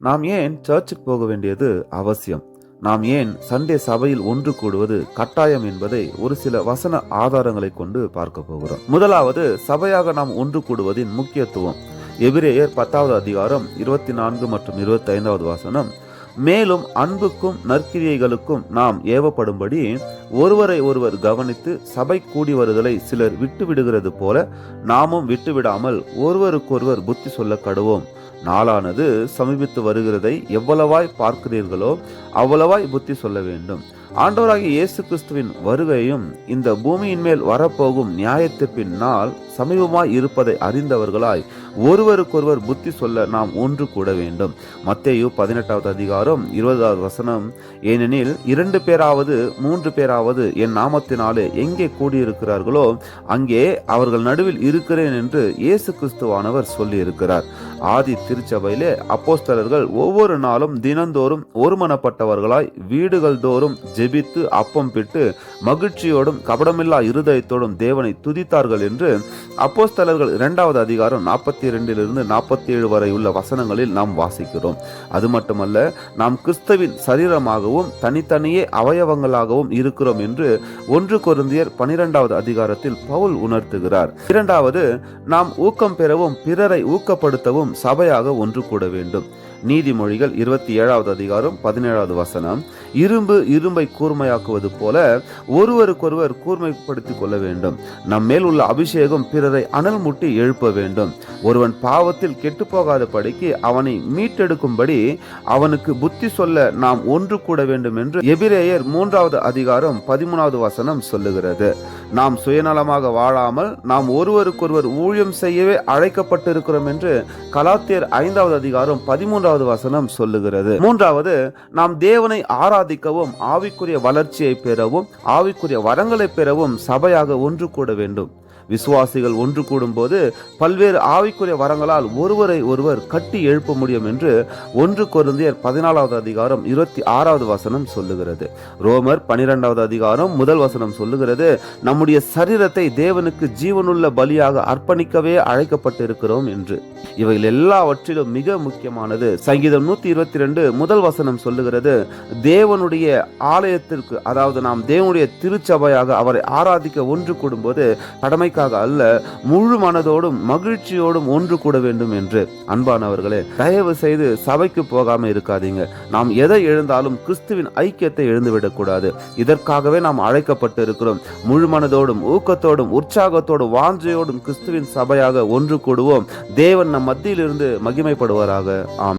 நாம் ஏன் சர்ச்சுக்கு போக வேண்டியது அவசியம்? நாம் ஏன் சண்டே சபையில் ஒன்று கூடுவது கட்டாயம் என்பதை ஒரு சில வசன ஆதாரங்களை கொண்டு பார்க்க போகிறோம். முதலாவது, சபையாக நாம் ஒன்று கூடுவதின் முக்கியத்துவம். எபிரேயர் 10வது அதிகாரம் 24 மற்றும் 25வது வசனம், மேலும் அன்புக்கும் நற்கிரியைகளுக்கும் நாம் ஏவப்படும்படி ஒருவரை ஒருவர் கவனித்து சபை கூடி வருதலை சிலர் விட்டு விடுகிறது போல நாமும் விட்டுவிடாமல் ஒருவருக்கொருவர் புத்தி சொல்ல கடுவோம். நாளானது சமீபித்து வருகிறதை எவ்வளவாய் பார்க்கிறீர்களோ அவ்வளவாய் புத்தி சொல்ல வேண்டும். ஆண்டவராகிய இயேசு கிறிஸ்துவின் வருகையும் இந்த பூமியின் மேல் வரப்போகும் நியாயத்தீர்ப்பின் நாள் சமீபமாய் இருப்பதை அறிந்தவர்களாய் ஒருவருக்கொருவர் புத்தி சொல்ல நாம் ஒன்று கூட வேண்டும். மத்தேயு 18வது அதிகாரம் 20வது வசனம், ஏனெனில் 2 பேராவது 3 பேராவது என் நாமத்தினாலே எங்கே கூடியிருக்கிறார்களோ அங்கே அவர்கள் நடுவில் இருக்கிறேன் என்று இயேசு கிறிஸ்துவானவர் சொல்லி இருக்கிறார். ஆதி திருச்சபையிலே அப்போஸ்தலர்கள் ஒவ்வொரு நாளும் தினந்தோறும் ஒருமனப்பட்டவர்களாய் வீடுகள் தோறும் ஜெபித்து அப்பம் பிட்டு மகிழ்ச்சியோடும் கபடமில்லா இருதயத்தோடும் தேவனை துதித்தார்கள் என்று அப்போஸ்தலர்கள் 2வது அதிகாரம் 42 47 வரை உள்ள வசனங்களில் நாம் வாசிக்கிறோம். அது மட்டுமல்ல, நாம் கிறிஸ்துவின் சரீரமாகவும் தனித்தனியே அவயவங்களாகவும் இருக்கிறோம் என்று 1 கொரிந்தியர் 12வது அதிகாரத்தில் பவுல் உணர்த்துகிறார். இரண்டாவது, நாம் ஊக்கம் பெறவும் பிறரை ஊக்கப்படுத்தவும் சபையாக ஒன்று கூட வேண்டும். நீதிமொழிகள் 27வது அதிகாரம் 17வது வசனம், இரும்பு இரும்பை கூர்மையாக்குவது போல ஒருவருக்கொருவர் கூர்மைப்படுத்திக் கொள்ள வேண்டும். நம் மேல் உள்ள அபிஷேகம் பிறரை அனல் மூட்டி எழுப்ப வேண்டும். ஒருவன் பாவத்தில் கெட்டுப்போகாத படிக்கு அவனை மீட்டெடுக்கும்படி அவனுக்கு புத்தி சொல்ல நாம் ஒன்று கூட வேண்டும் என்று எபிரேயர் 3வது அதிகாரம் 13வது வசனம் சொல்லுகிறது. நாம் சுயநலமாக வாழாமல் நாம் ஒருவருக்கொருவர் ஊழியம் செய்யவே அழைக்கப்பட்டிருக்கிறோம் என்று கலாத்தியர் 5வது அதிகாரம் 13வது வசனம் சொல்லுகிறது. மூன்றாவது, நாம் தேவனை ஆராதிக்கவும் ஆவிக்குரிய வளர்ச்சியை பெறவும் ஆவிக்குரிய வரங்களை பெறவும் சபையாக ஒன்று கூட வேண்டும். விசுவாசிகள் ஒன்று கூடும் போது பல்வேறு ஆவிக்குரிய வரங்களால் ஒருவரை ஒருவர் கட்டி எழுப்ப முடியும் என்று 1 கொரிந்தியர் 14வது அதிகாரம் 26வது வசனம் சொல்லுகிறது. ரோமர் 12வது அதிகாரம் 1 வசனம் சொல்லுகிறது, நம்முடைய சரீரத்தை தேவனுக்கு ஜீவனுள்ள பலியாக அர்ப்பணிக்கவே அழைக்கப்பட்டிருக்கிறோம் என்று. இவைகள் எல்லாவற்றிலும் மிக முக்கியமானது சங்கீதம் 122 1 வசனம் சொல்லுகிறது, தேவனுடைய ஆலயத்திற்கு, அதாவது நாம் தேவனுடைய திருச்சபையாக அவரை ஆராதிக்க ஒன்று கூடும்போது கடமை அல்ல, முழு மனதோடும் மகிழ்ச்சியோடும் ஒன்று கூட வேண்டும் என்று. அன்பானவர்களே, தயவு செய்து சபைக்கு போகாம இருக்காதீங்க. நாம் எதை எழுந்தாலும் கிறிஸ்துவின் ஐக்கியத்தை எழுந்துவிடக் கூடாது. இதற்காகவே நாம் அழைக்கப்பட்டு இருக்கிறோம். முழு மனதோடும் ஊக்கத்தோடும் உற்சாகத்தோடும் வாஞ்சையோடும் கிறிஸ்துவின் சபையாக ஒன்று கூடுவோம். தேவன் நம் மத்தியில் இருந்து மகிமைப்படுவாராக. ஆம்.